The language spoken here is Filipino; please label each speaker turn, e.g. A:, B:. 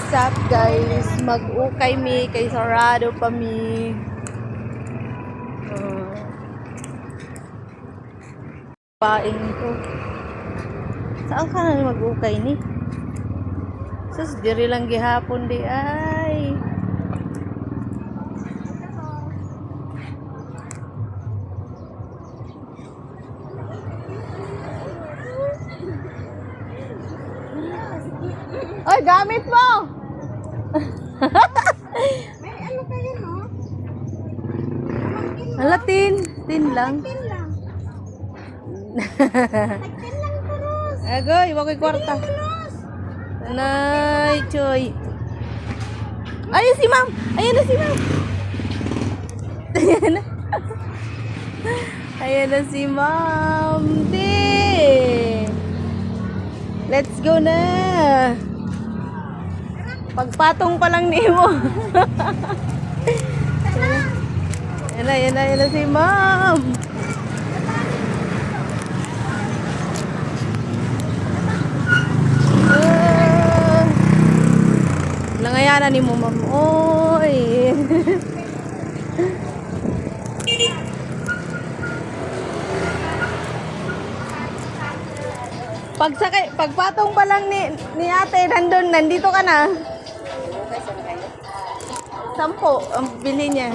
A: What's up guys? Mag-ukay mi kay sarado pa mi. Paing ko. Saan ka na mag-ukay ni? Sus, diri lang gihapon di ay. Ay, gamit mo!
B: May ano kayo, no?
A: Ala, tin lang.
B: Tin lang. Tin lang, Turos.
A: Agoy, wakoy kwarta.
B: Turos.
A: Nanay, choy. Ayun si ma'am! Ayun na si ma'am! Ayan na. Ayan na si ma'am. Let's go na! Pagpatong pa lang ni mo. Yan na si ma'am. Langayanan ni mo, ma'am. Oy. Pagpatong pa lang ni ate, nandito ka na. 10 ang bili niya.